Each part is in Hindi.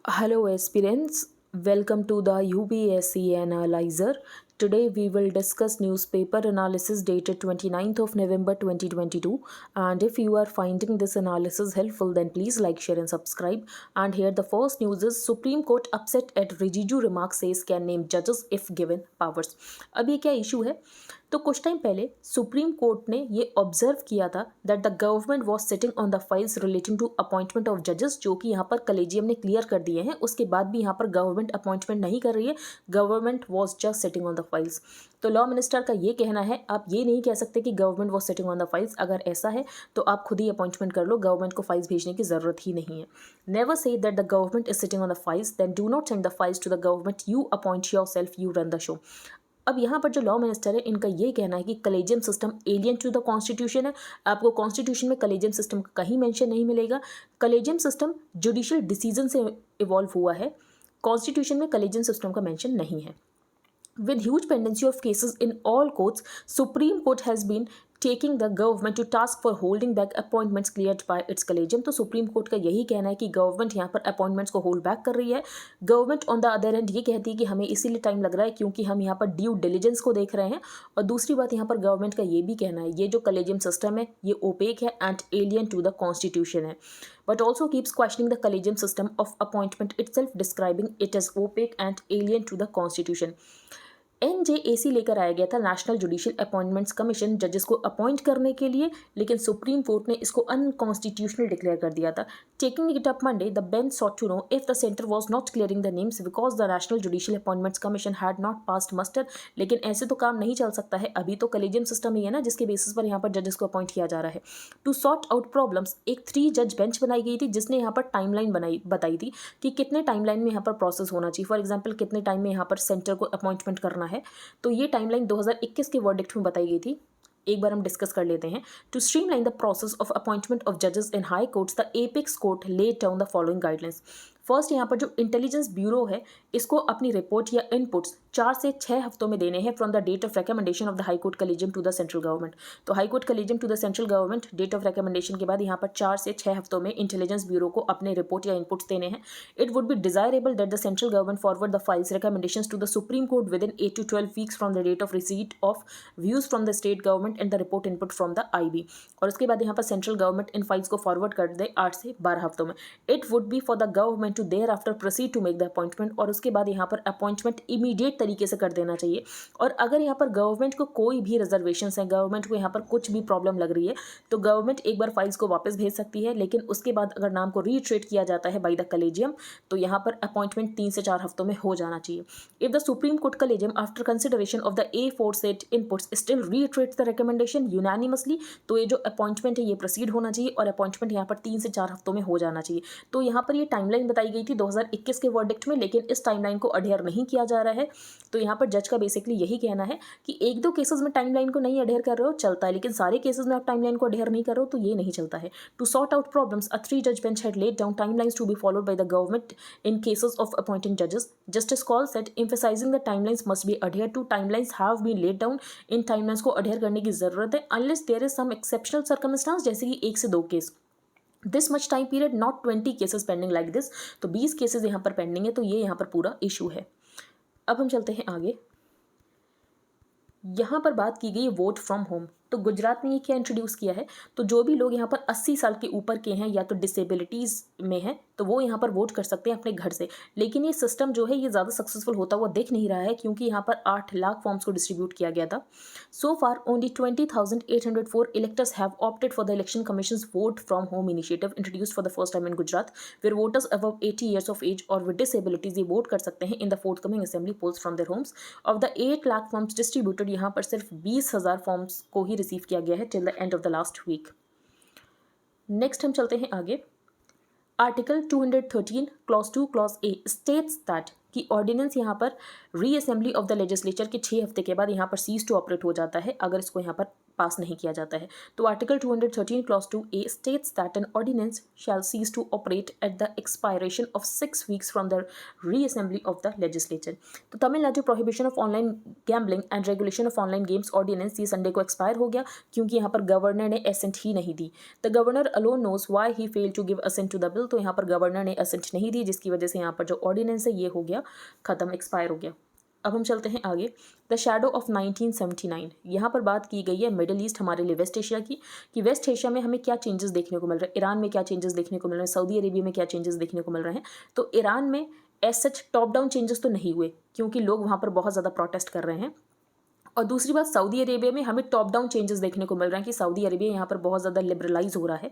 Hello aspirants, welcome to the UPSC Analyzer. Today we will discuss newspaper analysis dated 29th of November 2022, and if you are finding this analysis helpful then please like, share and subscribe. And here the first news is Supreme Court upset at Rijiju remark says can name judges if given powers. अब ये क्या इशू है? तो कुछ टाइम पहले सुप्रीम कोर्ट ने ये ऑब्जर्व किया था that the government was sitting on the files relating to appointment of जजेस, जो कि यहाँ पर कलेजियम ने क्लियर कर दिए हैं। उसके बाद भी यहाँ पर गवर्नमेंट अपॉइंटमेंट नहीं कर रही है, government was just sitting on the files. तो लॉ मिनिस्टर का ये कहना है, आप ये नहीं कह सकते कि government was sitting on the files. अगर ऐसा है तो आप खुद ही अपॉइंटमेंट कर लो, गवर्नमेंट को फाइल्स भेजने की जरूरत ही नहीं है। Never say that the government is sitting on the files, then do not send the files to the government, you appoint yourself, you run the show. अब यहाँ पर जो लॉ मिनिस्टर है इनका ये कहना है कि collegium system alien to the constitution है। आपको कॉन्स्टिट्यूशन में कलेजियम सिस्टम का कहीं मेंशन नहीं मिलेगा। कलेजियम सिस्टम जुडिशियल डिसीजन से इवॉल्व हुआ है, कॉन्स्टिट्यूशन में कलेजियम सिस्टम का मेंशन नहीं है। With huge pendency of cases in all courts, Supreme Court has been taking the government to task for holding back appointments cleared by its collegium। तो सुप्रीम कोर्ट का यही कहना है कि गवर्नमेंट यहाँ पर अपॉइंटमेंट्स को होल्ड बैक कर रही है। Government on the other and ये कहती है कि हमें इसीलिए टाइम लग रहा है क्योंकि हम यहाँ पर ड्यू डिलीजेंस को देख रहे हैं। और दूसरी बात यहाँ पर गवर्नमेंट का ये भी कहना है ये जो कलेजियम सिस्टम है ये ओपेक है and alien to the constitution है, but also keeps questioning the collegium system of appointment itself, describing it as opaque and alien to the constitution। NJAC लेकर आया गया था नेशनल जुडिशियल अपॉइंटमेंट्स कमीशन जजेस को अपॉइंट करने के लिए, लेकिन सुप्रीम कोर्ट ने इसको अनकॉन्स्टिट्यूशनल डिक्लेयर कर दिया था। Taking it up Monday, the bench sought to know if the center was not clearing the names because the national judicial appointments commission had not passed muster। लेकिन ऐसे तो काम नहीं चल सकता है, अभी तो कलेजियम सिस्टम ही है ना जिसके बेसिस पर यहाँ पर जजेस को अपॉइंट किया जा रहा है। टू सॉर्ट आउट प्रॉब्लम्स, एक 3 जज बेंच बनाई गई थी जिसने यहाँ पर टाइमलाइन बताई थी कि कितने टाइमलाइन में यहाँ पर प्रोसेस होना चाहिए। फॉर एग्जाम्पल कितने टाइम में यहाँ पर सेंटर को अपॉइंटमेंट करना है, तो ये टाइमलाइन 2021 के वर्डिक्ट में बताई गई थी। एक बार हम डिस्कस कर लेते हैं। To streamline the process of appointment of जजेस in high courts, the apex court laid down the following guidelines. First, यहाँ पर जो इंटेलिजेंस ब्यूरो है इसको अपनी रिपोर्ट या इनपुट्स 4 से 6 हफ्तों में देने हैं from the date of recommendation of the high court collegium to the central government. तो high court collegium to the central government date of recommendation के बाद यहाँ पर 4 से 6 हफ्तों में इंटेलिजेंस ब्यूरो को अपने रिपोर्ट या इनपुट्स देने हैं। It would be desirable that the central government forward the files recommendations to the supreme court within 8 to 12 weeks from the date of receipt of views from the state government and the report input from the IB। और उसके बाद यहाँ पर सेंट्रल गवर्नमेंट इन फाइल्स को फॉरवर्ड कर दे 8 से 12 हफ्तों में। It would be for the government to there after proceed to make the appointment, और उसके बाद यहाँ पर अपॉइंटमेंट इमीडिएट तरीके से कर देना चाहिए। और अगर यहाँ पर गवर्नमेंट को कोई भी रिजर्वेशंस है, गवर्नमेंट को यहाँ पर कुछ भी प्रॉब्लम लग रही है, तो गवर्नमेंट एक बार फाइल्स को वापस भेज सकती है, लेकिन उसके बाद अगर नाम को रीट्रेट किया जाता है बाय द कलेजियम तो यहाँ पर अपॉइंटमेंट 3 से 4 हफ्तों में हो जाना चाहिए। If the supreme Court collegium after consideration of the A4 inputs still reiterates the recommendation unanimously, तो ये जो अपॉइंटमेंट है ये प्रोसीड होना चाहिए और अपॉइंटमेंट यहाँ पर 3 से 4 हफ्तों में हो जाना चाहिए। तो यहाँ पर ये टाइमलाइन बताई गई थी 2021 के वर्डिक्ट में, लेकिन इस टाइमलाइन को अडेयर नहीं किया जा रहा है। तो यहाँ पर जज का बेसिकली यही कहना है कि 1-2 केसेस में टाइमलाइन को नहीं अडेयर कर रहे हो चलता है, लेकिन सारे केसेस में आप टाइमलाइन को अडेयर नहीं कर रहे हो तो ये नहीं चलता है। टू सॉर्ट आउट प्रॉब्लम्स, अ 3 जज bench had laid down timelines to be followed by the government in cases of appointing जजेस। Justice call set emphasizing the timelines must be adhered to, timelines have been laid down। इन टाइमलाइंस को अडेयर करने की जरूरत है unless there is some exceptional circumstance, जैसे कि 1 से 2 case. This much time period not 20 cases pending like this. तो 20 केसेस यहाँ पर पेंडिंग है, तो ये यहाँ पर पूरा इशू है। अब हम चलते हैं आगे। यहाँ पर बात की गई वोट फ्रॉम होम। तो गुजरात ने ये क्या इंट्रोड्यूस किया है, तो जो भी लोग यहाँ पर 80 साल के ऊपर के हैं या तो डिसेबिलिटीज़ में हैं तो वो यहाँ पर वोट कर सकते हैं अपने घर से। लेकिन ये सिस्टम जो है ये ज़्यादा सक्सेसफुल होता हुआ दिख नहीं रहा है क्योंकि यहाँ पर 8 लाख फॉर्म्स को डिस्ट्रीब्यूट किया गया था। So far only 20,804 electors have opted for the election commission's vote from home initiative introduced for the first time in Gujarat, where voters above 80 years of age or with disabilities ये वोट कर सकते हैं in the forthcoming assembly polls from their homes. Of the 8 lakh forms distributed, यहाँ पर सिर्फ 20,000 फॉर्म्स को ही रिसीव किया गया है till the end of the last week. Next हम चलते हैं आगे। Article 213 clause 2 clause A states that कि ऑर्डिनेंस यहाँ पर रीअसेंबली ऑफ द लेजिस्लेचर के 6 हफ्ते के बाद यहाँ पर सीज टू ऑपरेट हो जाता है अगर इसको यहाँ पर पास नहीं किया जाता है। तो article 213 clause 2A states that an ordinance shall cease to operate at the expiration of 6 weeks from the reassembly of the legislature. तो Tamil Nadu prohibition of online gambling and regulation of online games ordinance ये संडे को एक्सपायर हो गया, क्योंकि यहाँ पर गवर्नर ने एसेंट ही नहीं दी। The governor alone knows why he failed to give assent to the bill. तो यहाँ पर गवर्नर ने असेंट नहीं दी, जिसकी वजह से यहाँ पर जो ऑर्डिनेंस है ये हो गया खत्म, एक्सपायर हो गया। अब हम चलते हैं आगे। द शैडो ऑफ 1979, यहाँ पर बात की गई है मिडिल ईस्ट हमारे लिए वेस्ट एशिया की, कि वेस्ट एशिया में हमें क्या चेंजेस देखने को मिल रहे हैं, ईरान में क्या चेंजेस देखने को मिल रहे हैं, सऊदी अरेबिया में क्या चेंजेस देखने को मिल रहे हैं। तो ईरान में as such top down changes तो नहीं हुए, क्योंकि लोग वहाँ पर बहुत ज़्यादा प्रोटेस्ट कर रहे हैं। और दूसरी बात, सऊदी अरेबिया में हमें टॉप डाउन चेंजेस देखने को मिल रहे हैं कि सऊदी अरेबिया यहाँ पर बहुत ज़्यादा लिबरलाइज हो रहा है।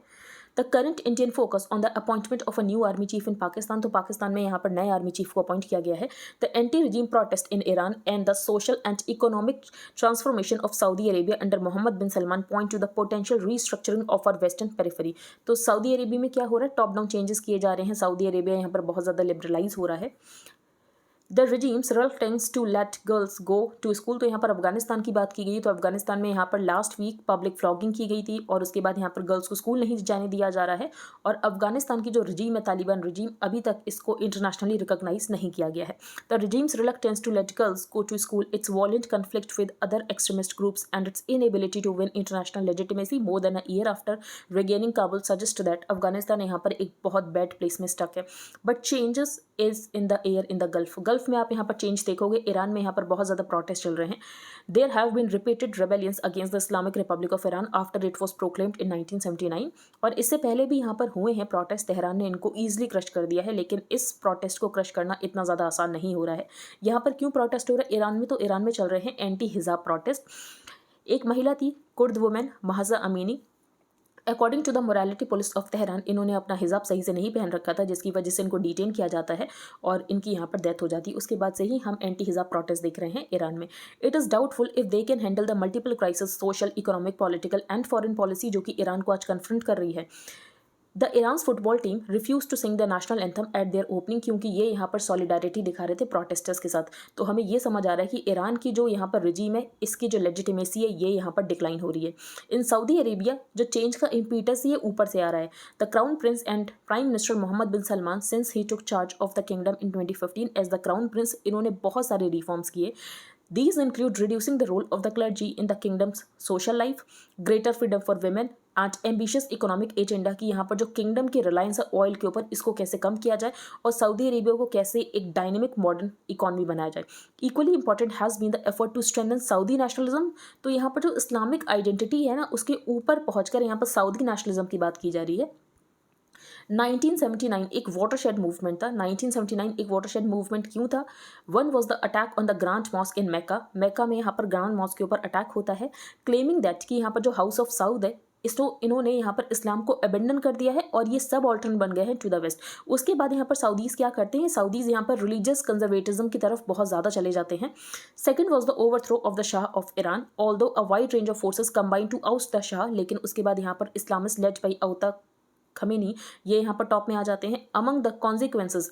The current Indian focus on the appointment of a new army chief इन पाकिस्तान। तो पाकिस्तान में यहाँ पर नए आर्मी चीफ को अपॉइंट किया गया है। The anti regime protest in Iran and the social and economic transformation of Saudi Arabia under Mohammed bin Salman point to the potential restructuring of our western periphery. तो सऊदी अरेबिया में क्या हो रहा है, टॉप डाउन चेंजेस किए जा रहे हैं। सऊदी अरेबिया यहाँ पर बहुत ज़्यादा लिबरलाइज हो रहा है। The regime's reluctance to let girls go to school। तो यहाँ पर अफगानिस्तान की बात की गई। तो अफगानिस्तान में यहाँ पर लास्ट वीक पब्लिक फ्लॉगिंग की गई थी, और उसके बाद यहाँ पर गर्ल्स को स्कूल नहीं जाने दिया जा रहा है। और अफगानिस्तान की जो रजीम है, तालिबान रजीम, अभी तक इसको इंटरनेशनली रिकॉग्नाइज नहीं किया गया है। The regime's reluctance to let girls go to school, its violent conflict with other extremist groups and its inability to win international legitimacy more than a year after regaining Kabul suggest that Afghanistan यहाँ पर एक बहुत बैड प्लेस में स्टक है। But changes is in the air in the gulf में आप यहाँ पर चेंज देखोगे। ईरान में यहाँ पर बहुत ज़्यादा प्रोटेस्ट चल रहे हैं। There have been repeated rebellions against the Islamic Republic of Iran after it was proclaimed in 1979। और इससे पहले भी यहाँ पर हुए हैं प्रोटेस्ट। तेहरान ने इनको ईजिली क्रश कर दिया है, लेकिन इस प्रोटेस्ट को क्रश करना इतना ज़्यादा आसान नहीं हो रहा है। यहाँ पर क्यों प्रोटेस्ट हो रहा है ईरान में? तो ईरान में चल रहे हैं एंटी हिजाब प्रोटेस्ट। एक महिला थी, Kurd women Mahsa Amini, according to the morality police of Tehran, इन्होंने अपना हिजाब सही से नहीं पहन रखा था, जिसकी वजह से इनको डिटेन किया जाता है और इनकी यहाँ पर डेथ हो जाती है। उसके बाद से ही हम एंटी हिजाब प्रोटेस्ट देख रहे हैं ईरान में। It is doubtful if they can handle the multiple crisis, social, economic, political and foreign policy, जो कि ईरान को आज कन्फ्रंट कर रही है। The Iran's football team refuse to sing the national anthem at their opening, क्योंकि ये यहाँ पर सॉलिडारिटी दिखा रहे थे प्रोटेस्टर्स के साथ। तो हमें ये समझ आ रहा है कि ईरान की जो यहाँ पर रिजीम है, इसकी जो लेजिटिमेसी है ये यहाँ पर डिक्लाइन हो रही है। इन सऊदी अरेबिया जो चेंज का इम्पीटस ये ऊपर से आ रहा है। The crown prince and prime minister Mohammed bin Salman since he took charge of the kingdom in 2015 as the crown prince, इन्होंने बहुत सारे रिफॉर्म्स किए। These include reducing the role of the clergy in the kingdom's social life, greater freedom for women and ambitious economic agenda, कि यहाँ पर जो किंगडम की रिलायंस है ऑयल के ऊपर, इसको कैसे कम किया जाए और सऊदी अरेबिया को कैसे एक डायनेमिक मॉडर्न इकोनॉमी बनाया जाए। Equally important has been the effort to strengthen Saudi nationalism. तो यहाँ पर जो इस्लामिक आइडेंटिटी है ना, उसके ऊपर पहुँचकर यहाँ पर सऊदी नेशनलिज्म की बात की जा रही है। 1979 एक वाटरशेड मूवमेंट था। 1979 एक वाटरशेड मूवमेंट क्यों था? One was the attack on the grand mosque in Mecca में यहाँ पर ग्रांड मॉस्क के ऊपर अटैक होता है, क्लेमिंग दैट कि यहाँ पर जो हाउस ऑफ साउद है इसको इन्होंने यहाँ पर इस्लाम को अबेंडन कर दिया है और ये सब ऑल्टर्न बन गए हैं टू द वेस्ट। उसके बाद यहाँ पर सऊदीज़ क्या करते हैं? सऊदीज़ यहाँ पर रिलीजियस कंजर्वेटिज्म की तरफ बहुत ज़्यादा चले जाते हैं। Second was the overthrow of the shah of Iran, although a wide range of forces combine to oust the shah, लेकिन उसके बाद यहाँ पर Islamist led by Ayatollah Khomeini ये यहाँ पर टॉप में आ जाते हैं। Among the consequences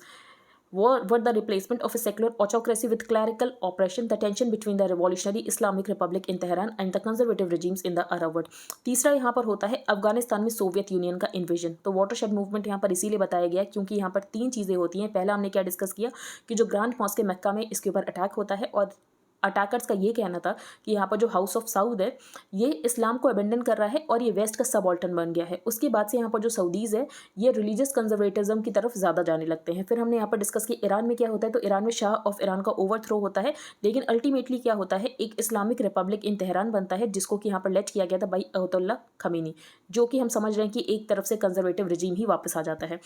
were the replacement of a secular autocracy with clerical oppression, the tension between the revolutionary Islamic Republic in Tehran and the conservative regimes in the Arab world। तीसरा यहाँ पर होता है अफगानिस्तान में सोवियत यूनियन का इन्वेजन। तो वाटरशेड मूवमेंट यहाँ पर इसीलिए बताया गया क्योंकि यहाँ पर तीन चीज़ें होती हैं। पहला हमने क्या डिस्कस किया कि जो ग्रांड मॉस्क मक्का में इसके ऊपर अटैक होता है और अटैकर्स का ये कहना था कि यहाँ पर जो हाउस ऑफ साउद है ये इस्लाम को अबेंडन कर रहा है और ये वेस्ट का सबऑल्टर्न बन गया है। उसके बाद से यहाँ पर जो सऊदीज़ है ये रिलीजियस कंजर्वेटिज्म की तरफ ज़्यादा जाने लगते हैं। फिर हमने यहाँ पर डिस्कस किया ईरान में क्या होता है, तो ईरान में शाह ऑफ ईरान का ओवरथ्रो होता है, लेकिन अल्टीमेटली क्या होता है, एक इस्लामिक रिपब्लिक इन तेहरान बनता है जिसको कि यहाँ पर लेट किया गया था बाई अयतुल्ला खमीनी, जो कि हम समझ रहे हैं कि एक तरफ से कंजर्वेटिव रिजीम ही वापस आ जाता है।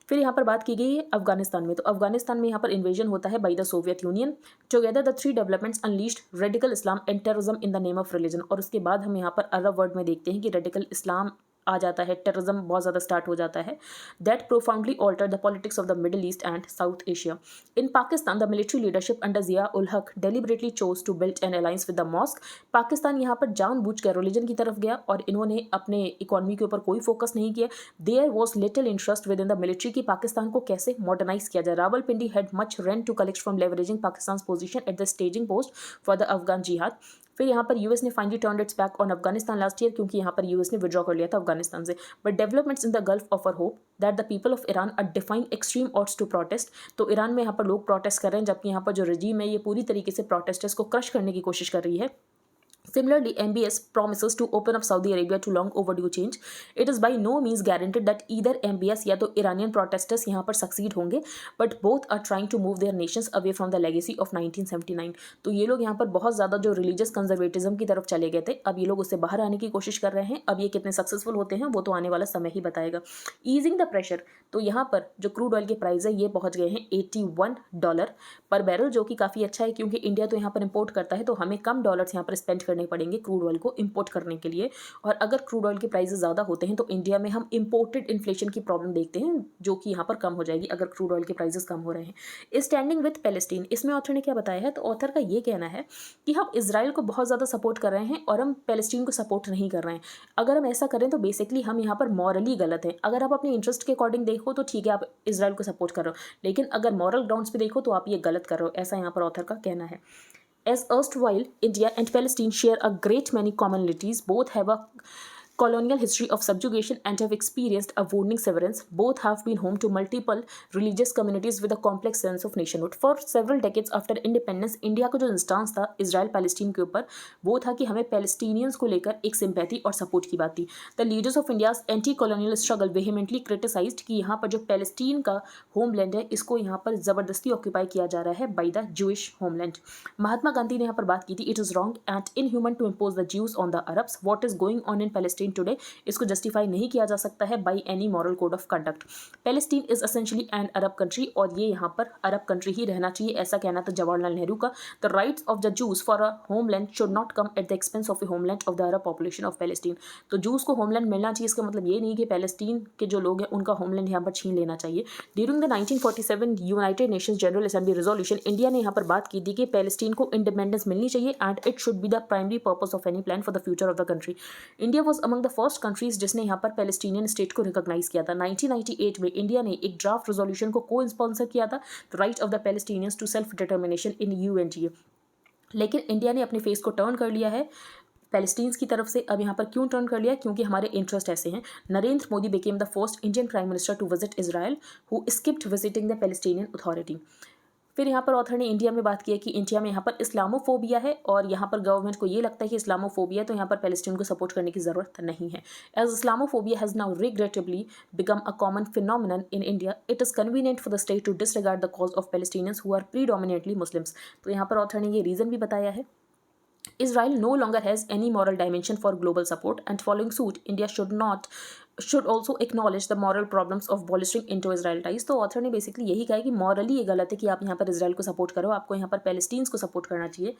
फिर यहाँ पर बात की गई है अफगानिस्तान में, तो अफगानिस्तान में यहाँ पर इन्वेजन होता है by the Soviet Union. Together the three developments unleashed radical Islam and terrorism in the name of religion. और उसके बाद हम यहाँ पर अरब वर्ड में देखते हैं कि रेडिकल इस्लाम आ जाता है, टेररिज्म बहुत ज़्यादा स्टार्ट हो जाता है। That profoundly alter the politics of the Middle East and South Asia. In Pakistan the military leadership under Zia ul Haq deliberately chose to build an alliance with the mosque. Pakistan यहाँ पर जानबूझकर रिलीजन की तरफ गया और इन्होंने अपने इकोनॉमी के ऊपर कोई फोकस नहीं किया। There was little interest within the military की पाकिस्तान को कैसे मॉडर्नाइज किया जाए। Rawalpindi had much rent to collect from leveraging Pakistan position at the staging post for the Afghan jihad. फिर यहाँ पर यूएस ने finally turned its back on Afghanistan last year, क्योंकि यहाँ पर यूएस ने विड्रॉ कर लिया था अफगानिस्तान से। But developments in the gulf offer hope that the people of Iran are defying extreme odds to protest. तो ईरान में यहाँ पर लोग प्रोटेस्ट कर रहे हैं, जबकि यहाँ पर जो रजीम है ये पूरी तरीके से प्रोटेस्टर्स को क्रश करने की कोशिश कर रही है। Similarly, MBS promises to open up Saudi Arabia to long overdue change. It is by no means guaranteed that either MBS या तो Iranian protesters यहाँ पर succeed होंगे, but both are trying to move their nations away from the legacy of 1979. तो ये लोग यहाँ पर बहुत ज़्यादा जो religious conservatism की तरफ चले गए थे, अब ये लोग उससे बाहर आने की कोशिश कर रहे हैं। अब ये कितने सक्सेसफुल होते हैं वो तो आने वाला समय ही बताएगा। ईजिंग द प्रेशर, तो यहाँ पर जो क्रूड ऑयल के प्राइस है ये पहुँच गए हैं $81 पर बैरल, जो कि काफ़ी अच्छा है, क्योंकि इंडिया तो यहाँ पर इंपोर्ट करता है, तो हमें कम डॉलर्स यहाँ पर स्पेंड करने पड़ेंगे क्रूड ऑयल को इंपोर्ट करने के लिए। और अगर क्रूड ऑयल के प्राइसेस ज़्यादा होते हैं तो इंडिया में हम इंपोर्टेड इन्फ्लेशन की प्रॉब्लम देखते हैं, जो कि यहाँ पर कम हो जाएगी अगर क्रूड ऑयल के प्राइसेस कम हो रहे हैं। स्टैंडिंग विद पैलेस्टीन, इसमें ऑथर ने क्या बताया है, तो ऑथर का ये कहना है कि हम इजराइल को बहुत ज़्यादा सपोर्ट कर रहे हैं और हम पैलेस्टीन को सपोर्ट नहीं कर रहे हैं। अगर हम ऐसा करें तो बेसिकली हम यहाँ पर मॉरली गलत हैं। अगर आप अपने इंटरेस्ट के अकॉर्डिंग देखो तो ठीक है, आप इजराइल को सपोर्ट कर रहे हो, लेकिन अगर मॉरल ग्राउंड्स पे देखो तो आप ये गलत कर रहे हो, ऐसा यहाँ पर ऑथर का कहना है। As erstwhile, India and Palestine share a great many commonalities. Both have a colonial history of subjugation and have experienced a wounding severance. Both have been home to multiple religious communities with a complex sense of nationhood. For several decades after independence, India का जो इंस्टांस था इजराइल पैलेस्टीन के ऊपर वो था कि हमें पैलेस्टीनियंस को लेकर एक सिंपैथी और सपोर्ट की बात थी। The leaders of India's anti colonial struggle vehemently criticised कि यहाँ पर जो पैलेस्टीन का होमलैंड है इसको यहाँ पर ज़बरदस्ती ऑक्यूपाई किया जा रहा है by the Jewish homeland. Mahatma Gandhi ने यहाँ पर बात की थी, it is wrong and inhuman to impose the Jews on the Arabs. What is going on in Palestine today, इसको जस्टिफाई नहीं किया जा सकता है by any moral code of conduct. Palestine is essentially an Arab country और ये यहाँ पर अरब कंट्री ही रहना चाहिए, ऐसा कहना था जवाहरलाल नेहरू का। The rights of the juice for a homeland should not come at the expense of A homeland of the Arab population of Palestine. तो जूस को होमलैंड मिलना चाहिए, इसका मतलब ये नहीं कि पैलेस्टीन के जो लोग हैं उनका होमलैंड यहाँ पर छीन लेना चाहिए। During the 1947 United Nations general assembly resolution, India ने यहाँ पर बात की थी कि पैलेस्टीन को इंडिपेंडेंस मिलनी चाहिए and it should be the primary purpose of any plan for the future of the country. India was among the first countries जिसने यहाँ पर पैलेस्टीनियन स्टेट को रिकॉग्नाइज किया था। 1998 में इंडिया ने एक ड्राफ्ट रेजोल्यूशन को को स्पॉन्सर किया था, the right of the Palestinians to self determination in UNGA. लेकिन इंडिया ने अपने फेस को टर्न कर लिया है पैलेस्टीन्स की तरफ से। अब यहाँ पर क्यों टर्न कर लिया, क्योंकि हमारे इंटरेस्ट ऐसे हैं। Narendra Modi became the first Indian prime minister to visit Israel who skipped visiting the Palestinian authority. फिर यहाँ पर ऑथर ने इंडिया में बात की है कि इंडिया में यहाँ पर इस्लामोफोबिया है और यहाँ पर गवर्नमेंट को ये लगता है कि इस्लामोफोबिया है, तो यहाँ पर पैलेस्टीन को सपोर्ट करने की ज़रूरत नहीं है। As Islamophobia has now regrettably become a common phenomenon in India, it is convenient for the state to disregard the cause of Palestinians who are predominantly Muslims. तो यहाँ पर ऑथर ने ये रीज़न भी बताया है। Israel no longer has any moral dimension for global support, and following suit, India should also acknowledge the moral problems of bolstering into-Israel ties। तो ऑथर ने बेसिकली यही कहा है कि मॉरली ये गलत है कि आप यहाँ पर इसराइल को सपोर्ट करो, आपको यहाँ पर पैलेस्टीन्स को सपोर्ट करना चाहिए।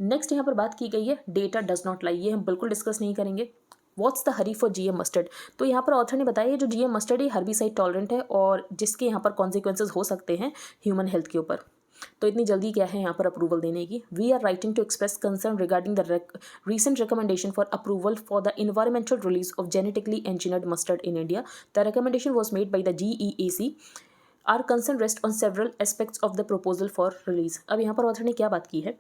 नेक्स्ट यहाँ पर बात की गई है डेटा डज नॉट लाई, ये हम बिल्कुल डिस्कस नहीं करेंगे। What's the Hari for GM mustard, तो यहाँ पर ऑथर ने बताया जो जीएम मस्टर्ड है हर्बिसाइड टॉलरेंट है और जिसके यहाँ पर कॉन्सिक्वेंसेज हो सकते हैं ह्यूमन हेल्थ के ऊपर। तो इतनी जल्दी क्या है यहाँ पर अप्रूवल देने की। We are writing to express concern regarding the recent recommendation for approval for the environmental release of genetically engineered mustard in India. The recommendation was made by the GEAC. Our concern rests on several aspects of the proposal for release। अब यहाँ पर ऑथर ने क्या बात की है,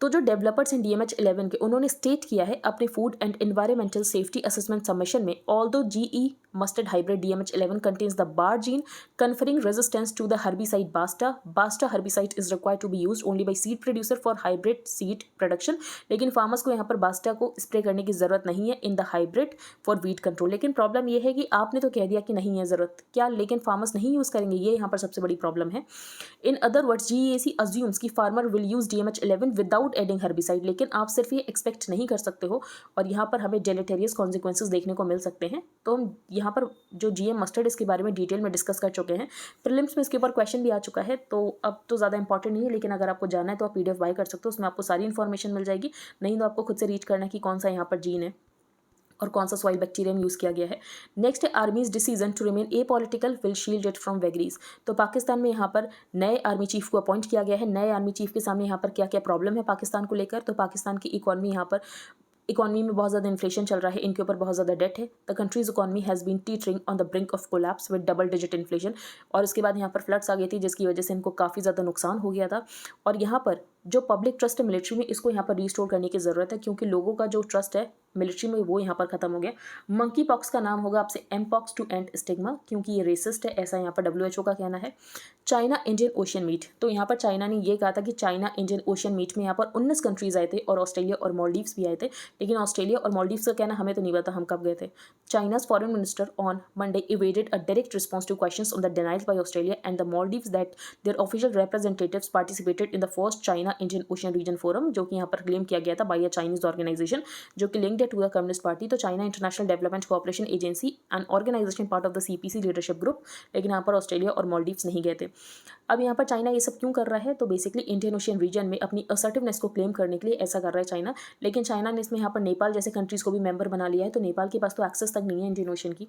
तो जो डेवलपर्स हैं DMH11 के, उन्होंने स्टेट किया है अपने food and environmental safety assessment submission में, although GE mustard hybrid DMH11 contains the bar gene conferring resistance to the herbicide Basta. Basta herbicide is required to be used only by seed producer for hybrid seed production। लेकिन फार्मर्स को यहाँ पर बास्टा को स्प्रे करने की ज़रूरत नहीं है in the hybrid for wheat control. लेकिन प्रॉब्लम ये है कि आपने तो कह दिया कि नहीं है ज़रूरत, क्या लेकिन फार्मर्स नहीं यूज़ करेंगे, ये यहाँ पर सबसे बड़ी प्रॉब्लम है। In other words GEAC assumes कि farmer will use DMH11 without adding herbicide, लेकिन आप सिर्फ ये एक्सपेक्ट नहीं कर सकते हो और यहाँ पर हमें डेलेटेरियस कॉन्सिक्वेंसेज देखने को मिल सकते हैं। तो हम यहाँ पर जो GM मस्टर्ड इसके बारे में डिटेल में डिस्कस कर चुके हैं, प्रीलिम्स में इसके ऊपर क्वेश्चन भी आ चुका है, तो अब तो ज़्यादा इंपॉर्टेंट नहीं है, लेकिन अगर आपको जाना है तो आप PDF बाय कर सकते हो, उसमें आपको सारी इन्फॉर्मेशन मिल जाएगी। नहीं तो आपको खुद से रीच करना है कि कौन सा यहाँ पर जीन है और कौन सा सॉइल बैक्टीरियम यूज़ किया गया है। नेक्स्ट है army's decision to remain A political will shield it from vagaries. तो पाकिस्तान में यहाँ पर नए आर्मी चीफ को अपॉइंट किया गया है। नए आर्मी चीफ के सामने यहाँ पर क्या क्या प्रॉब्लम है पाकिस्तान को लेकर, तो पाकिस्तान की इकॉनमी में बहुत ज़्यादा इन्फ्लेशन चल रहा है, इनके ऊपर बहुत ज़्यादा डेट है। The country's economy has been teetering on the brink of collapse with double digit inflation. और इसके बाद यहाँ पर फ्लड्स आ गई थी जिसकी वजह से इनको काफ़ी ज़्यादा नुकसान हो गया था। और यहाँ पर जो पब्लिक ट्रस्ट है मिलिट्री में, इसको यहाँ पर रिस्टोर करने की ज़रूरत है, क्योंकि लोगों का जो ट्रस्ट है मिलिट्री में वो यहाँ पर खत्म हो गया। मंकी पॉक्स का नाम होगा आपसे mpox to end stigma, क्योंकि ये रेसिस्ट है, ऐसा यहाँ पर WHO का कहना है। चाइना इंडियन ओशियन मीट, तो यहाँ पर चाइना ने ये कहा था कि चाइना इंडियन ओशियन मीट में यहाँ पर 19 कंट्रीज आए थे और ऑस्ट्रेलिया और मालदीव्स भी आए थे, लेकिन ऑस्ट्रेलिया और मालदीव्स का कहना हमें तो नहीं पता हम कब गए थे। चाइना's foreign minister on Monday evaded a direct response to questions on the denials by Australia and the Maldives that their official representatives participated in the first China Indian Ocean Region Forum, जो कि यहाँ पर क्लेम किया गया था बाय अ चाइनीज ऑर्गेनाइजेशन जो कि लिंक्ड है टू द कम्युनिस्ट पार्टी। तो China international development cooperation agency and organisation part of the CPC leadership group, लेकिन यहाँ पर ऑस्ट्रेलिया और मालदीव्स नहीं गए थे। अब यहाँ पर चाइना ये सब क्यों कर रहा है, तो बेसिकली इंडियन ओशियन रीजन में अपनी असर्टिवनेस को क्लेम करने के लिए ऐसा कर रहा है चाइना। लेकिन चाइना ने इसमें यहाँ पर नेपाल जैसे कंट्रीज को भी मेंबर बना लिया है, तो नेपाल के पास तो एक्सेस तक नहीं है इंडियन ओशियन की।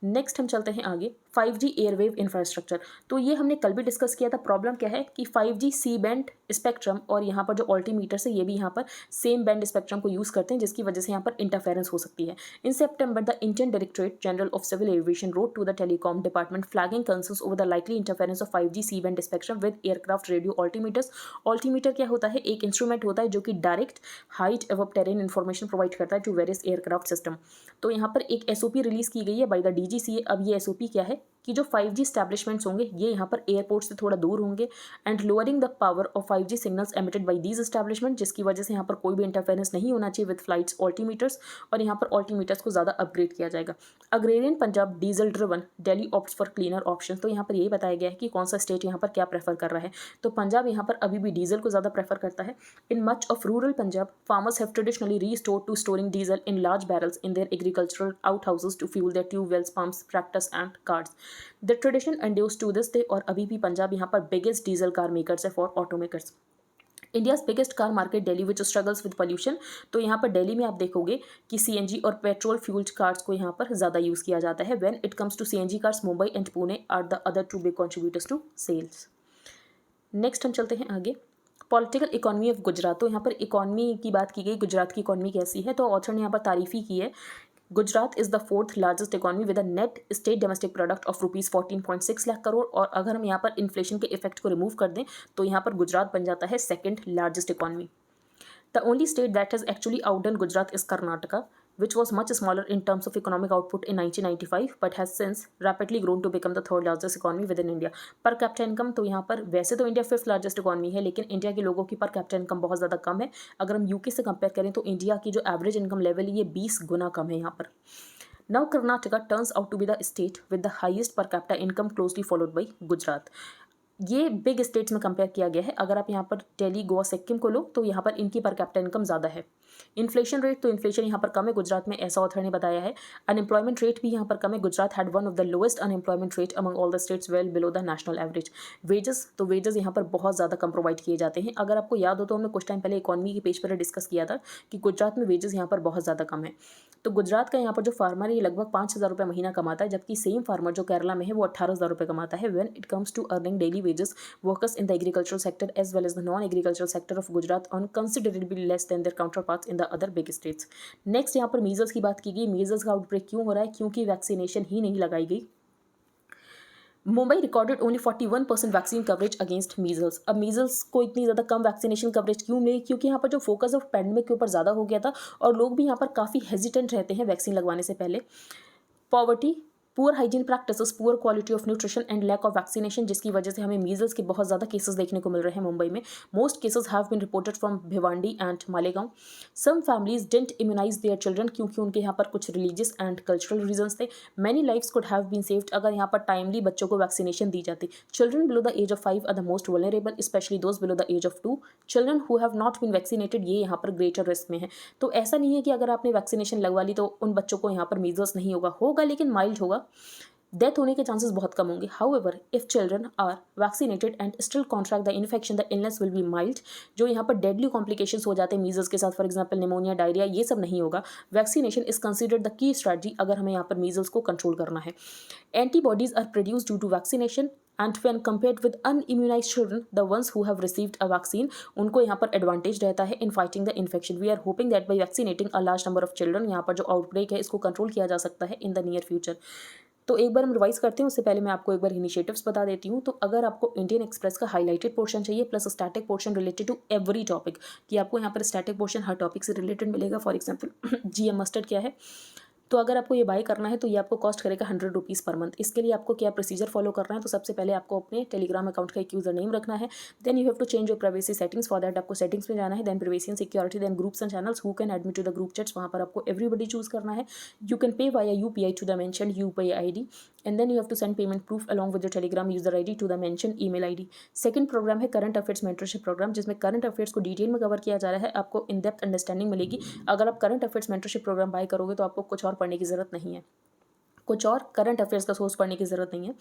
नेक्स्ट हम चलते हैं आगे, 5G एयरवेव इंफ्रास्ट्रक्चर। तो ये हमने कल भी डिस्कस किया था। प्रॉब्लम क्या है कि 5G सी बैंड स्पेक्ट्रम और यहाँ पर जो ऑल्टीमीटर्स है ये भी यहाँ पर सेम बैंड स्पेक्ट्रम को यूज़ करते हैं, जिसकी वजह से यहाँ पर इंटरफेरेंस हो सकती है। In September the Indian Directorate General of Civil Aviation wrote to the telecom department flagging concerns over the likely interference of 5G C band spectrum with aircraft radio altimeters. Altimeter क्या होता है, एक इंस्ट्रूमेंट होता है जो कि डायरेक्ट हाइट एवं टेरेन इन्फॉर्मेशन प्रोवाइड करता है टू वेरियस एयरक्राफ्ट सिस्टम। तो यहाँ पर एक SOP रिलीज की गई है बाय द DGCA। अब ये SOP क्या है कि जो 5G स्टैब्लिशमेंट्स होंगे ये यहाँ पर एयरपोर्ट से थोड़ा दूर होंगे and lowering the power of 5G signals emitted by these establishment, जिसकी वजह से यहाँ पर कोई भी इंटरफेरेंस नहीं होना चाहिए विद फ्लाइट्स ऑल्टीमीटर्स, और यहाँ पर ऑल्टीमीटर्स को ज़्यादा अपग्रेड किया जाएगा। Agrarian Punjab diesel driven Delhi opts for cleaner option. तो यहाँ पर यही बताया गया है कि कौन सा स्टेट यहाँ पर क्या प्रेफर कर रहा है। तो पंजाब यहाँ पर अभी भी डीजल को ज़्यादा प्रेफर करता है। In much of rural Punjab farmers have traditionally restored to storing diesel in large barrels in their agricultural outhouses to fuel their tubewells, pumps, tractors and cars. The tradition endures to this day, और अभी भी पंजाब यहाँ पर बिगेस्ट डीजल कार मेकर्स है for automakers. India's biggest car market Delhi which struggles with pollution. तो यहाँ पर दिल्ली में आप देखोगे कि CNG और पेट्रोल फ्यूल्ड कार्स को यहाँ पर ज़्यादा यूज़ किया जाता है। When it comes to CNG cars, Mumbai and Pune are the other two big contributors to sales. Next हम चलते हैं आगे, पॉलिटिकल इकोनॉमी ऑफ गुजरात। तो यहाँ पर इकोनॉमी की बात की गई, गुजरात की इकोनॉमी कैसी है, तो ऑथर ने यहाँ पर तारीफ ही की है। Gujarat is the 4th largest economy with a net state domestic product of ₹14.6 lakh crore. और अगर हम यहाँ पर इन्फ्लेशन के इफेक्ट को रिमूव कर दें तो यहाँ पर गुजरात बन जाता है 2nd largest economy. The only state that has actually outdone Gujarat is Karnataka, which was much smaller in terms of economic output in 1995 but has since rapidly grown to become the 3rd largest economy within India। Per capita income, तो यहाँ पर वैसे तो इंडिया 5th लार्जेस्ट इकोनॉमी है, लेकिन इंडिया के लोगों की पर कैपिटा इनकम बहुत ज़्यादा कम है। अगर हम UK से कंपेयर करें तो इंडिया की जो एवरेज इनकम लेवल है ये 20 गुना कम है यहाँ पर। Now Karnataka turns out to be the state with the highest per capita income, closely followed by Gujarat। ये बिग स्टेट्स में कंपेयर किया गया है। अगर आप यहाँ पर दिल्ली, गोवा, सिक्किम को लो तो यहाँ पर इनकी पर कैपिटा इनकम ज़्यादा है। इन्फ्लेशन रेट, तो इन्फ्लेशन यहाँ पर कम है गुजरात में, ऐसा ऑथर ने बताया है। अनएम्प्लॉयमेंट रेट भी यहाँ पर कम है। Gujarat had one of the lowest unemployment rate among all the states, well below the national average. Wages, तो वेजेस यहाँ पर बहुत ज़्यादा कम प्रोवाइड किए जाते हैं। अगर आपको याद हो तो हमने कुछ टाइम पहले इकोनॉमी के पेज पर डिस्कस किया था कि गुजरात में वेजेस यहाँ पर बहुत ज़्यादा कम है। तो गुजरात का यहाँ पर जो फार्मर है ये लगभग 5,000 रुपये महीना कमाता है, जबकि सेम फार्मर जो केरला में है वो 18,000 रुपये कमाता है। When it comes to earning daily wages, workers in the agricultural sector as well as the non-agricultural sector of Gujarat on considerably less than their counterparts in the other big states। Next यहाँ पर मीजल्स की बात की गई। मीजल्स का आउटब्रेक क्यों हो रहा है, क्योंकि वैक्सीनेशन ही नहीं लगाई गई। Mumbai recorded only 41% vaccine coverage against measles. अब मीजल्स को इतनी ज़्यादा कम वैक्सीनेशन कवरेज क्यों मिली, क्योंकि यहाँ पर जो फोकस ऑफ पैंडेमिक के ऊपर ज़्यादा हो गया था और लोग भी यहाँ पर काफ़ी हेजिटेंट रहते हैं वैक्सीन लगवाने से पहले। Poverty, poor hygiene practices, poor quality of nutrition and lack of vaccination, जिसकी वजह से हमें मीजल्स के बहुत ज़्यादा केसेस देखने को मिल रहे हैं मुंबई में। Most cases have been reported from Bhiwandi and Malegaon. Some families didn't immunise their children, क्योंकि उनके यहाँ पर कुछ रिलीजियस एंड कल्चरल रीजंस थे। Many lifes could have been saved अगर यहाँ पर टाइमली बच्चों को वैक्सीनेशन दी जाती। Children below the age of 5 are the most vulnerable, specially those below the age of 2। Children who have not been vaccinated ये यहाँ पर ग्रेटर रिस्क में है। तो ऐसा नहीं है कि अगर आपने वैक्सीनेशन लगवा ली तो उन बच्चों को यहाँ पर मीजल्स नहीं होगा, लेकिन माइल्ड होगा। डेथ होने के चांसेस बहुत कम होंगे। However if children are vaccinated and still contract the infection, the illness will be mild. जो यहाँ पर डेडली कॉम्प्लिकेशंस हो जाते हैं मीजल्स के साथ, फॉर एग्जांपल निमोनिया, डायरिया, ये सब नहीं होगा। Vaccination is considered the key strategy अगर हमें यहाँ पर मीजल्स को कंट्रोल करना है। Antibodies are produced due to vaccination and when compared with unimmunized children, the ones who have received a vaccine, उनको यहाँ पर एडवांटेज रहता है in fighting the infection। We are hoping that by vaccinating a large number of children, यहाँ पर जो आउटब्रेक है इसको कंट्रोल किया जा सकता है in the near future। तो एक बार हम रिवाइज करते हैं, उससे पहले मैं आपको एक बार इनिशिएटिव्स बता देती हूँ। तो अगर आपको इंडियन एक्सप्रेस का हाईलाइटेड पोर्शन चाहिए plus static portion related to every topic, कि आपको यहाँ पर स्टैटिक पोर्शन हर टॉपिक से रिलेटेड मिलेगा। फॉर एग्जाम्पल जीएम मस्टर्ड क्या है, तो अगर आपको ये बाय करना है तो ये आपको कॉस्ट करेगा 100 रुपीज़ पर मंथ। इसके लिए आपको क्या प्रोसीजर फॉलो करना है, तो सबसे पहले आपको अपने टेलीग्राम अकाउंट का एक यूजर नेम रखना है। Then you have to change your privacy settings. For that आपको सेटिंग्स में जाना है, then privacy and security, then groups and channels, who can admit to the group chats, वहाँ पर आपको एवरीबडी चूज करना है। You can pay via UPI to the mention UPI ID, and then you have to send payment proof along with your Telegram user ID to the mention email ID. Second program है करंट अफेयर्स मेंटरशिप प्रोग्राम, जिसमें करंट अफेयर्स को डिटेल में कवर किया जा रहा है। आपको इन डेप्थ अंडरस्टैंडिंग मिलेगी। अगर आप current affairs mentorship programme buy करोगे तो आपको कुछ और पढ़ने की जरूरत नहीं है, कुछ और करंट अफेयर्स का सोर्स पढ़ने की जरूरत नहीं है।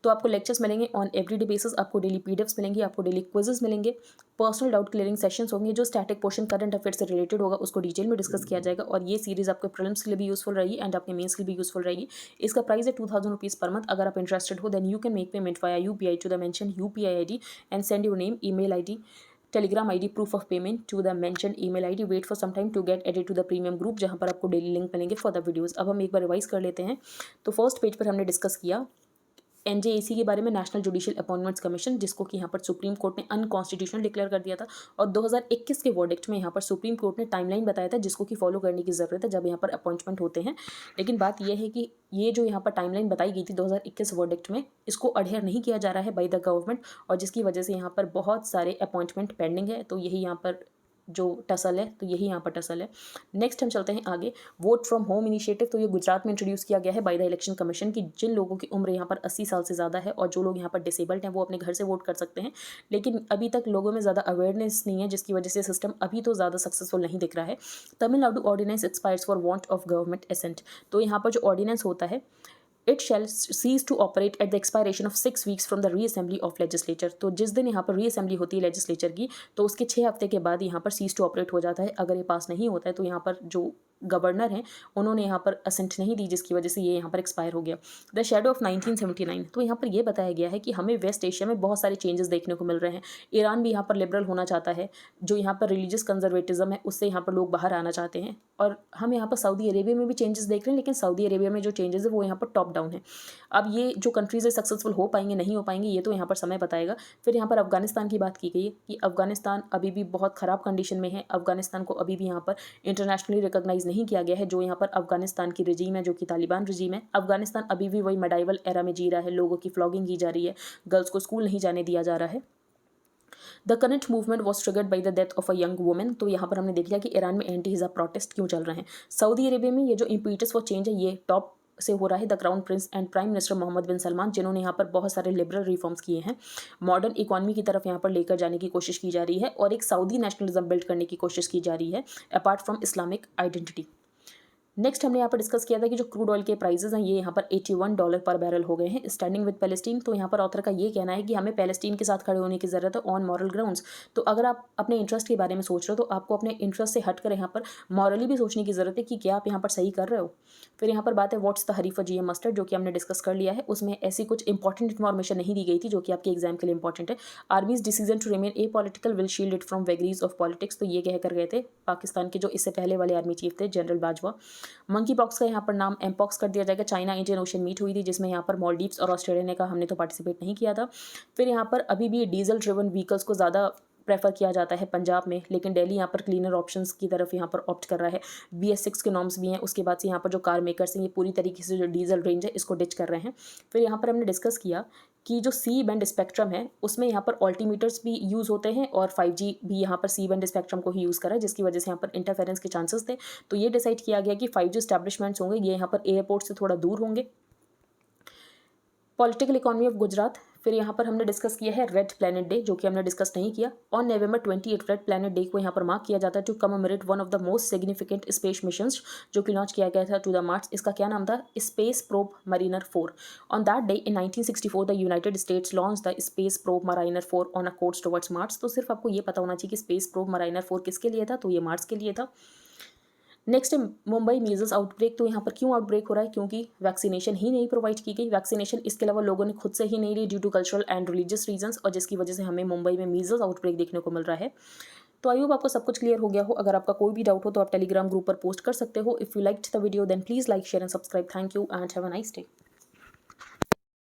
तो आपको लेक्चर्स मिलेंगे ऑन एवरीडे बेसिस, आपको डेली पीडीएफ्स मिलेंगी, आपको डेली क्विजेस मिलेंगे, पर्सनल डाउट क्लियरिंग सेशंस होंगे। जो स्टैटिक पोर्शन करंट अफेयर्स से रिलेटेड होगा उसको डिटेल में डिस्कस किया जाएगा, और ये सीरीज आपके प्रीलिम्स के लिए भी यूजफुल रहेगी एंड आपके मेंस के लिए भी यूजफुल रहेगी। इसका प्राइस है 2000 रुपीज़ पर मंथ। अगर आप इंटरेस्टेड हो then you can make payment via UPI to the mention UPI ID and send your name, email ID, Telegram ID, proof of payment to the mention email ID. Wait for some time to get added to the premium group, जहां पर आपको डेली लिंक मिलेंगे फॉर द वीडियोस। अब हम एक बार रिवाइज कर लेते हैं। तो फर्स्ट पेज पर हमने डिस्कस किया एनजेएसी के बारे में, नेशनल जुडिशियल अपॉइंटमेंट्स कमीशन, जिसको कि यहाँ पर सुप्रीम कोर्ट ने अनकॉन्स्टिट्यूशनल डिक्लेयर कर दिया था। और 2021 के वर्डिक्ट में यहाँ पर सुप्रीम कोर्ट ने टाइमलाइन बताया था जिसको कि फॉलो करने की ज़रूरत है जब यहाँ पर अपॉइंटमेंट होते हैं। लेकिन बात यह है कि ये जो यहाँ पर टाइमलाइन बताई गई थी 2021 वर्डिक्ट में, इसको अडहेयर नहीं किया जा रहा है बाय द गवर्नमेंट, और जिसकी वजह से यहाँ पर बहुत सारे अपॉइंटमेंट पेंडिंग है। तो यही यहाँ पर जो टसल है, तो यही यहाँ पर टसल है। नेक्स्ट हम चलते हैं आगे, वोट फ्रॉम होम इनिशिएटिव। तो ये गुजरात में इंट्रोड्यूस किया गया है बाय द इलेक्शन कमीशन की जिन लोगों की उम्र यहाँ पर 80 साल से ज़्यादा है और जो लोग यहाँ पर डिसेबल्ड हैं वो अपने घर से वोट कर सकते हैं। लेकिन अभी तक लोगों में ज़्यादा अवेयरनेस नहीं है, जिसकी वजह से सिस्टम अभी तो ज़्यादा सक्सेसफुल नहीं दिख रहा है। Tamil Nadu ordinance expires for want of government assent. तो यहाँ पर जो ऑर्डिनेंस होता है, it shall cease to operate at the expiration of 6 weeks from the reassembly of legislature. तो जिस दिन यहाँ पर रीअसेंबली होती है लेजिस्लेचर की, तो उसके 6 हफ्ते के बाद यहाँ पर सीज टू ऑपरेट हो जाता है। अगर ये पास नहीं होता है तो यहाँ पर जो गवर्नर हैं उन्होंने यहाँ पर असेंट नहीं दी, जिसकी वजह से ये यहाँ पर एक्सपायर हो गया। The shadow of 1979। तो यहाँ पर ये बताया गया है कि हमें वेस्ट एशिया में बहुत सारे चेंजेस देखने को मिल रहे हैं। ईरान भी यहाँ पर लिबरल होना चाहता है, जो यहाँ पर रिलीजियस कंजर्वेटिज्म है उससे यहाँ पर लोग बाहर आना चाहते हैं। और हम यहाँ पर सऊदी अरेबिया में भी चेंजेस देख रहे हैं, लेकिन सऊदी अरेबिया में जो चेंजेस है वो यहाँ पर टॉप डाउन है। अब ये जो कंट्रीज है सक्सेसफुल हो पाएंगे नहीं हो पाएंगे ये तो यहाँ पर समय बताएगा। फिर यहाँ पर अफगानिस्तान की बात की गई है कि अफगानिस्तान अभी भी बहुत ख़राब कंडीशन में है। अफगानिस्तान को अभी भी यहाँ पर इंटरनेशनली रिकॉग्नाइज नहीं किया गया है। जो यहाँ पर अफगानिस्तान की रजीम है, जो कि तालिबान रजीम है, अफगानिस्तान अभी भी वही मेडाइवल एरा में जी रहा है। लोगों की फ्लॉगिंग की जा रही है, गर्ल्स को स्कूल नहीं जाने दिया जा रहा है। The current movement was triggered by the death of a young women. तो यहाँ पर हमने देख लिया कि ईरान में एंटी हिजाब प्रोटेस्ट क्यों चल रहे हैं। सऊदी अरेबिया में ये जो इम्पीटस फॉर चेंज है ये टॉप से हो रहा है the crown prince and prime minister Mohammed bin Salman, जिन्होंने यहाँ पर बहुत सारे लिबरल रिफॉर्म्स किए हैं। मॉडर्न इकोनॉमी की तरफ यहाँ पर लेकर जाने की कोशिश की जा रही है और एक सऊदी नेशनलिज्म बिल्ड करने की कोशिश की जा रही है apart from Islamic identity. Next हमने यहाँ पर डिस्कस किया था कि जो क्रूड ऑयल के प्राइसेस हैं ये यहाँ पर $81 पर बैरल हो गए हैं। Standing with Palestine. तो यहाँ पर ऑथर का ये कहना है कि हमें पैलेस्टीन के साथ खड़े होने की ज़रूरत है ऑन मॉरल ग्राउंड्स। तो अगर आप अपने इंटरेस्ट के बारे में सोच रहे हो तो आपको अपने इंटरेस्ट से हटकर यहाँ पर मॉरली भी सोचने की ज़रूरत है कि क्या आप यहाँ पर सही कर रहे हो। फिर यहाँ पर बात है what's the Hari for GM mustard, जो कि हमने डिस्कस कर लिया है। उसमें ऐसी कुछ इंपॉर्टेंट इन्फॉर्मेशन नहीं दी गई थी जो कि आपके एग्जाम के लिए इंपॉर्टेंट है। Army's decision to remain A political will shield it from vagaries of politics. तो ये कह कर गए थे पाकिस्तान के जो इससे पहले वाले आर्मी चीफ थे जनरल बाजवा। मंकी पॉक्स का यहाँ पर नाम एमपॉक्स कर दिया जाएगा। चाइना इंडियन ओशन मीट हुई थी जिसमें यहाँ पर मालदीव्स और ऑस्ट्रेलिया ने कहा हमने तो पार्टिसिपेट नहीं किया था। फिर यहाँ पर अभी भी डीजल ड्रिवन व्हीकल्स को ज़्यादा प्रेफर किया जाता है पंजाब में, लेकिन दिल्ली यहाँ पर क्लीनर ऑप्शंस की तरफ यहाँ पर ऑप्ट कर रहा है। BS6 के नॉर्म्स भी हैं। उसके बाद से यहाँ पर जो कार मेकर्स हैं ये पूरी तरीके से जो डीजल रेंज है इसको डिच कर रहे हैं। फिर यहाँ पर हमने डिस्कस किया कि जो सी बैंड स्पेक्ट्रम है उसमें यहाँ पर ऑल्टीमीटर्स भी यूज़ होते हैं और 5G भी यहाँ पर सी बैंड स्पेक्ट्रम को ही यूज़ करा है, जिसकी वजह से यहाँ पर इंटरफेरेंस के चांसेस थे। तो ये डिसाइड किया गया कि 5G एस्टैब्लिशमेंट्स होंगे ये यहाँ पर एयरपोर्ट से थोड़ा दूर होंगे। Political economy of Gujarat. फिर यहाँ पर हमने डिस्कस किया है रेड प्लैनेट डे, जो कि हमने डिस्कस नहीं किया। On November 28 red planet day को यहाँ पर मार्क किया जाता है to commemorate one of the most significant space missions जो कि लॉन्च किया गया था टू द मार्स। इसका क्या नाम था? Space probe Mariner 4। On that day in 1964 the United states launch the space probe Mariner 4 on a course towards Mars. तो सिर्फ आपको ये पता होना चाहिए कि स्पेस प्रोब मरीनर 4 किसके लिए था, तो ये मार्स के लिए था। नेक्स्ट है मुंबई मीजल्स आउटब्रेक। तो यहाँ पर क्यों आउटब्रेक हो रहा है? क्योंकि वैक्सीनेशन ही नहीं प्रोवाइड की गई। वैक्सीनेशन इसके अलावा लोगों ने खुद से ही नहीं ली due to cultural and religious reasons, और जिसकी वजह से हमें मुंबई में मीजल्स आउटब्रेक देखने को मिल रहा है। तो आई होप आपको सब कुछ क्लियर हो गया हो। अगर आपका कोई भी डाउट हो तो आप टेलीग्राम ग्रुप पर पोस्ट कर सकते हो। If you liked the video then please like share and subscribe. Thank you and have a nice day.